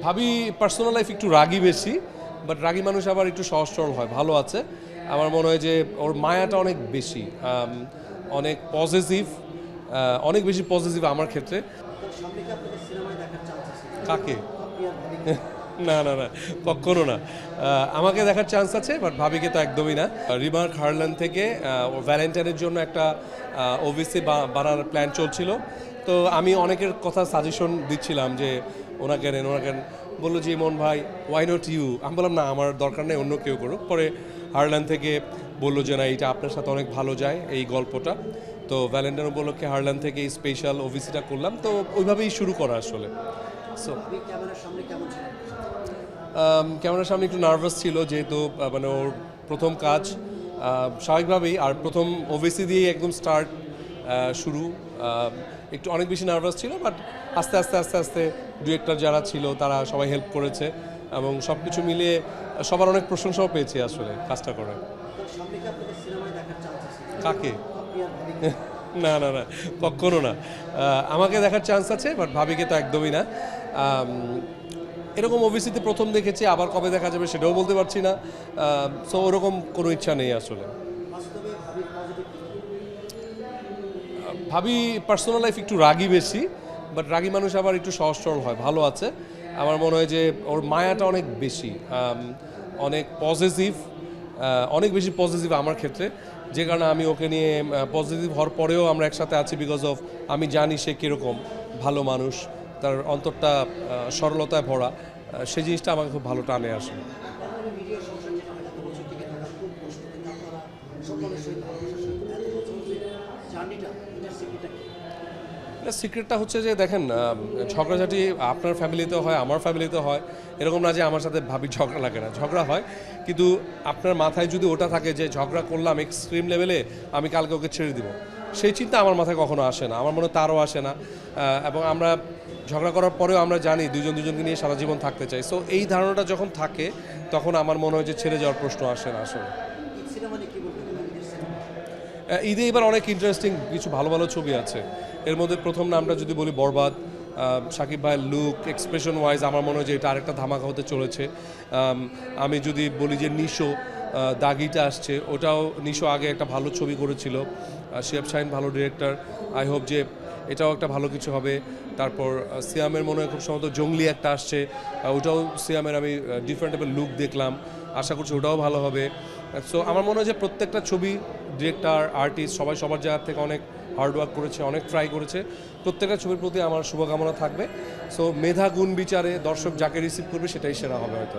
ভাবি personal life একটু রাগী বেশি, বাট রাগী মানুষ আবার একটু সহজ সরল হয়, ভালো আছে। আমার মনে হয় যে ওর মায়াটা অনেক বেশি, অনেক পজিটিভ, অনেক বেশি পজিটিভ আমার ক্ষেত্রে। কাকে? না না না, কখনো না। আমাকে দেখার চান্স আছে, বাট ভাবিকে তো একদমই না। রিমার্ক হারল্যান্ড থেকে ওর ভ্যালেন্টাইনের জন্য একটা ওভিসি বানানোর প্ল্যান চলছিল। তো আমি অনেকের কথা সাজেশন দিচ্ছিলাম যে ওনাকে নেন ওনাকে নেন। বললো যে ইমন ভাই, ওয়াই নট ইউ? আমি বললাম না, আমার দরকার নেই, অন্য কেউ করুক। পরে হারল্যান্ড থেকে বললো যে না, এটা আপনার সাথে অনেক ভালো যায় এই গল্পটা। তো ভ্যালেন্টাইন উপলক্ষে হারল্যান্ড থেকে এই স্পেশাল ওভিসিটা করলাম। তো ওইভাবেই শুরু করা আসলে। সো ক্যামেরার সামনে একটু নার্ভাস ছিল, যেহেতু মানে ওর প্রথম কাজ, স্বাভাবিকভাবেই। আর প্রথম ওভিসি দিয়েই একদম স্টার্ট শুরু। একটু অনেক বেশি নার্ভাস ছিল, বাট আস্তে আস্তে আস্তে আস্তে ডিরেক্টর যারা ছিল তারা সবাই হেল্প করেছে, এবং সব কিছু মিলিয়ে সবার অনেক প্রশংসাও পেয়েছি আসলে কাজটা করে। কাকে? না না না, কখনো না। আমাকে দেখার চান্স আছে, বাট ভাবিকে তো একদমই না। এরকম ওবিসিতে প্রথম দেখেছি, আবার কবে দেখা যাবে সেটাও বলতে পারছি না। সো ওরকম কোনো ইচ্ছা নেই আসলে। ভাবি পার্সোনাল লাইফ একটু রাগী বেশি, বাট রাগী মানুষ আবার একটু সহজ সরল হয়, ভালো আছে। আমার মনে হয় যে ওর মায়াটা অনেক বেশি, অনেক পজিটিভ, অনেক বেশি পজিটিভ আমার ক্ষেত্রে। যে কারণে আমি ওকে নিয়ে পজিটিভ হওয়ার পরেও আমরা একসাথে আছি, বিকজ অফ আমি জানি সে কীরকম ভালো মানুষ, তার অন্তরটা সরলতায় ভরা। সেই জিনিসটা আমাকে খুব ভালো টানে আসলে। সিক্রেটটা হচ্ছে যে দেখেন, ঝগড়াঝাটি আপনার ফ্যামিলিতে হয়, আমার ফ্যামিলিতে হয়। এরকম না যে আমার সাথে ভাবি ঝগড়া লাগে না, ঝগড়া হয়। কিন্তু আপনার মাথায় যদি ওটা থাকে যে ঝগড়া করলাম এক্সট্রিম লেভেলে, আমি কালকে ওকে ছেড়ে দিব, সেই চিন্তা আমার মাথায় কখনো আসে না, আমার মনে হয় তারও আসে না। এবং আমরা ঝগড়া করার পরেও আমরা জানি দুজন দুজনকে নিয়ে সারা জীবন থাকতে চাই। সো এই ধারণাটা যখন থাকে, তখন আমার মনে হয় যে ছেড়ে যাওয়ার প্রশ্ন আসে না আসলে। ঈদে এবার অনেক ইন্টারেস্টিং কিছু ভালো ভালো ছবি আছে। এর মধ্যে প্রথম নামটা যদি বলি বরবাদ, শাকিব ভাইয়ের লুক এক্সপ্রেশন ওয়াইজ আমার মনে হয় যে এটা আরেকটা ধামাকা হতে চলেছে। আমি যদি বলি যে নিশো, দাগিটা আসছে, ওটাও নিশো আগে একটা ভালো ছবি করেছিল, শিয়াব শাহিন ভালো ডিরেক্টর। আই হোপ যে এটাও একটা ভালো কিছু হবে। তারপর সিয়ামের মনে হয় খুব সম্ভবত জঙ্গলি একটা আসছে, ওটাও সিয়ামের আমি ডিফারেন্ট টাইপের লুক দেখলাম, আশা করছি ওটাও ভালো হবে। সো আমার মনে হয় যে প্রত্যেকটা ছবি, ডিরেক্টর, আর্টিস্ট সবাই সবার জায়গা থেকে অনেক হার্ডওয়ার্ক করেছে, অনেক ট্রাই করেছে। প্রত্যেকটা ছবির প্রতি আমার শুভকামনা থাকবে। সো মেধা গুণ বিচারে দর্শক যাকে রিসিভ করবে সেটাই সেরা হবে হয়তো।